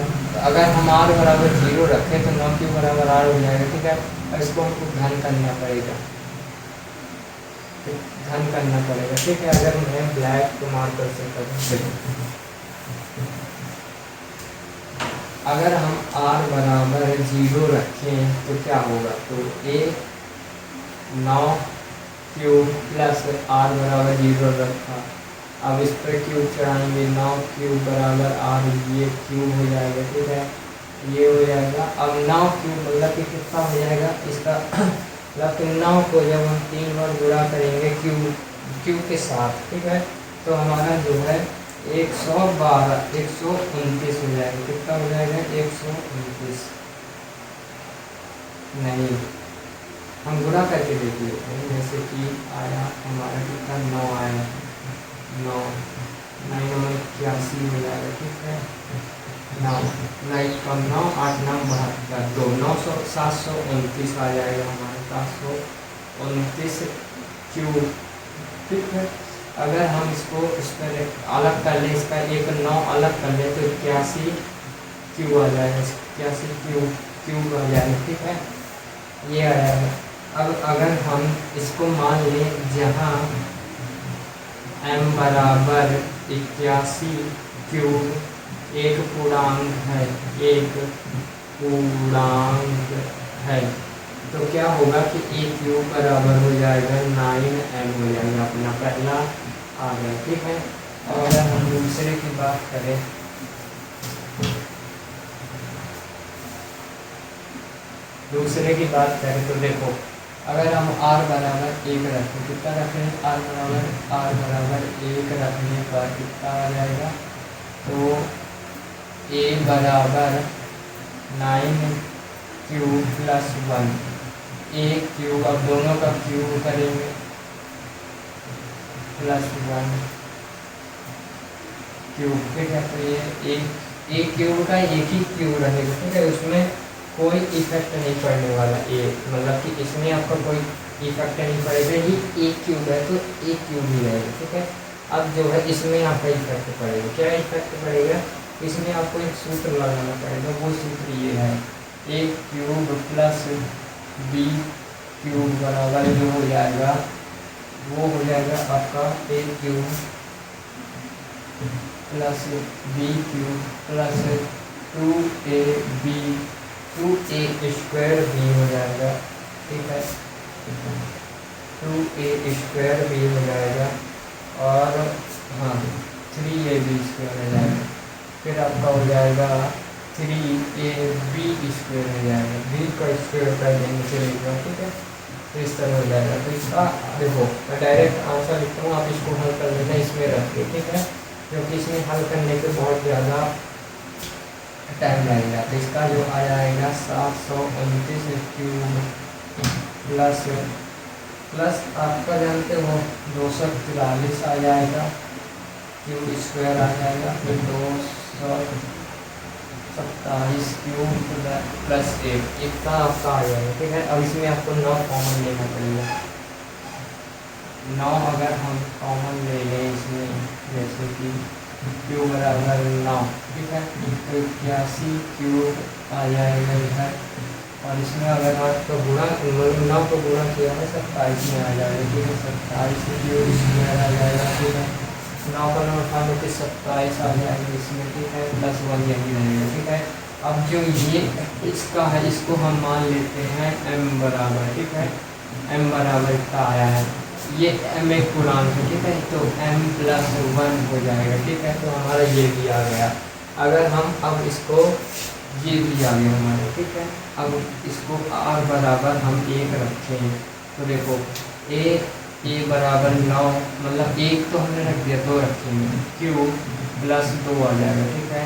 अगर हम r बराबर 0 रखें तो 9q बराबर r हो जाएगा। ठीक है, और इसको हमको घन करना पड़ेगा, घन करना पड़ेगा। ठीक है, अगर मैं ब्लैक मार्कर से करूँ, अगर हम r बराबर 0 रखें तो क्या होगा, तो a 9q प्लस r बराबर 0 रखा, अब इस पर क्यूब चढ़ाएंगे, 9q बराबर r, ये क्यूब हो जाएगा। ठीक है, ये हो जाएगा। अब 9q मतलब कि कितना हो जाएगा इसका मतलब 9 को जब हम 3 बार गुणा करेंगे क्यूब के साथ, ठीक है, तो हमारा जो है 129 हो जाएगा। कितना हो जाएगा, 129 नहीं, हम गुणा करके देख लेते हैं। जैसे कि आया हमारा कितना, 9 आया, 9 81 हो जाएगा। ठीक है, 9 कम 9 8 9 72 2 900 729 आ जाएगा हमारे 729 क्यूब। ठीक है, अगर हम इसको इस पर अलग कर लें, इसका एक 9 अलग कर लें तो 81 क्यूब आ जाएगा, 81 क्यूब आ जाएगा। ठीक है, ये आ जाएगा। अब अगर हम इसको मान लें जहाँ m बराबर 81 क्यूब एक पूर्णांक है, एक पूर्णांक है, तो क्या होगा कि a क्यूब बराबर हो जाएगा 9m हो जाएगा, अपना पहला आ गया। ठीक है, और अगर हम दूसरे की बात करें, तो देखो अगर हम r बराबर 1 रखें, कितना रखें, r बराबर 1 रखने पर कितना आ जाएगा, तो a बराबर 9q प्लस 1, एक क्यूब, अब दोनों का क्यूब करेंगे, प्लस 1 क्यूब। ठीक है, तो ये एक क्यूब का एक ही क्यूब रहेगा। ठीक है, उसमें कोई इफेक्ट नहीं पड़ने वाला, मतलब कि इसमें आपका कोई इफेक्ट नहीं पड़ेगा, ये एक क्यूब है तो एक क्यूब ही रहेगा। ठीक है, अब जो है इसमें आपका इफेक्ट पड़ेगा, क्या इफेक्ट पड़ेगा, इसमें आपको एक सूत्र लगाना पड़ेगा, वो सूत्र ये है, एक क्यूब प्लस बी क्यूब बराबर जो हो जाएगा, वो हो जाएगा आपका A cube plus B cube plus 2a square B हो जाएगा। ठीक है, 2a² भी हो जाएगा, और हाँ 3ab² हो जाएगा, फिर आपका हो जाएगा 3ab² हो जाएगा, b का स्क्वायर कर देंगे चलेगा। ठीक है, तो इस तरह हो जाएगा। तो इसका देखो मैं डायरेक्ट आंसर लिखता हूँ, आप इसको हल कर लेना इसमें रख के, ठीक है, क्योंकि इसमें हल करने पे बहुत ज़्यादा टाइम लगेगा। तो इसका जो आ जाएगा 729 क्यूब प्लस प्लस आपका जानते हो 243 आ जाएगा, क्यूब स्क्वायर आ जाएगा, फिर 227 क्यूब प्लस 1 इतना आपका आ जाएगा, ठीक है। अब इसमें आपको 9 कॉमन लेना पड़ेगा। 9 अगर हम कॉमन ले लें इसमें, जैसे कि क्यू बराबर 9, ठीक है, तो 81 क्यूब आ जाएगा इधर, और इसमें अगर आपका गुणा 9 को गुणा किया है 27 में आ जाएगा, ठीक है, 27 क्यूब स्क्वायर आ जाएगा, ठीक है, 9 का 9 उठाने के 27 आ जाएगा इसमें, ठीक है, प्लस 1 यही रहेगा, ठीक है। अब जो ये इसका है इसको हम मान लेते हैं m बराबर, ठीक है, m बराबर का आया है, ये m एक पूर्णांक है, ठीक है, तो m प्लस 1 हो जाएगा, ठीक है। तो हमारा ये भी आ गया। अगर हम अब इसको, ये भी आ गया हमारा, ठीक है। अब इसको r बराबर हम 1 रखें, तो देखो a बराबर 9, मतलब 1 तो हमने रख दिया, 2 रखेंगे, क्यूब प्लस 2 आ जाएगा, ठीक है।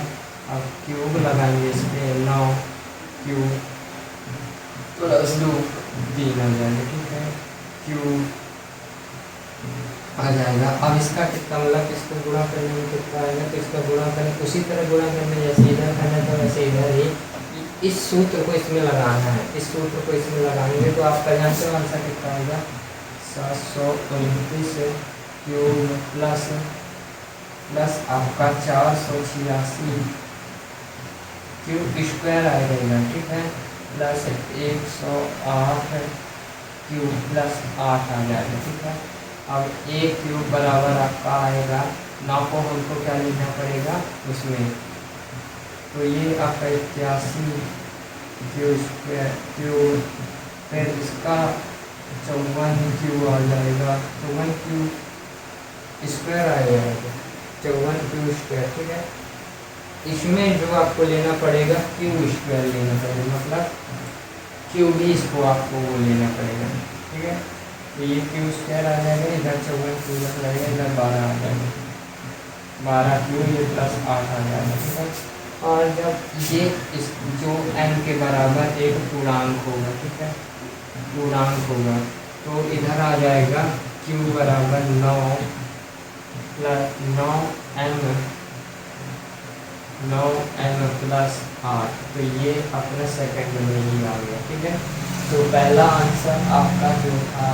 अब क्यूब लगाएंगे इस पर, 9 क्यूब प्लस 2 3 आ जाएगा, ठीक है, क्यूब आ जाएगा। अब इसका कितना, मतलब इसको गुणा करने में कितना आएगा, तो इसका गुणा करने उसी तरह गुणा करने, जैसे इधर करना तो वैसे इधर ही इस सूत्र को इसमें लगाना है, इस सूत्र को इसमें लगाएंगे तो आपका जानते हो आंसर कितना आएगा, 729 क्यूब प्लस आपका 486 क्यूब स्क्वायर आएगा इधर, ठीक है, प्लस 108 क्यूब प्लस 8 आ जाएगा, ठीक है। अब a क्यूब बराबर आपका आएगा, 9 को हमको क्या लिखना पड़ेगा उसमें, तो ये आपका 81 क्यूब स्क्वायर क्यूब, फिर इसका 54 क्यूब आ जाएगा, 54 क्यूब स्क्वायर आ जाएगा, 54 क्यूब स्क्वायर, ठीक है। इसमें जो आपको लेना पड़ेगा क्यूब स्क्वायर लेना पड़ेगा, मतलब क्यूब ही इसको आपको वो लेना पड़ेगा, ठीक है। तो ये क्यूब स्क्वायर आ जाएगा, इधर 54 क्यूब लगेगा, इधर 12 आ जाएगा, 12 क्यूब ये प्लस 8 आ जाएगा, ठीक है। और जब ये इस जो n के बराबर एक पूर्णांक होगा, ठीक है, पूर्णांक होगा, तो इधर आ जाएगा q बराबर 9 प्लस 9m प्लस 8, तो ये अपना सेकंड में ही आ गया, ठीक है। तो पहला आंसर आपका जो था,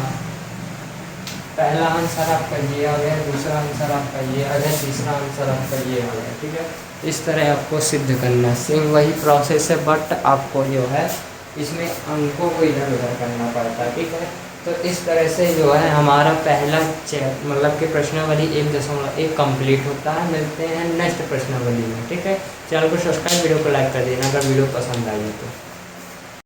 पहला आंसर आपका ये आ गया, दूसरा आंसर आपका ये आ गया, तीसरा आंसर आपका ये आ गया, ठीक है। इस तरह आपको सिद्ध करना, सेम वही प्रोसेस है, बट आपको जो है इसमें अंकों को इधर उधर करना पड़ता है, ठीक है। तो इस तरह से जो है हमारा पहला मतलब कि प्रश्नावली 1.1 कंप्लीट होता है। मिलते हैं नेक्स्ट प्रश्नावली में, ठीक है। चैनल को सब्सक्राइब, वीडियो को लाइक कर देना अगर वीडियो पसंद आई तो।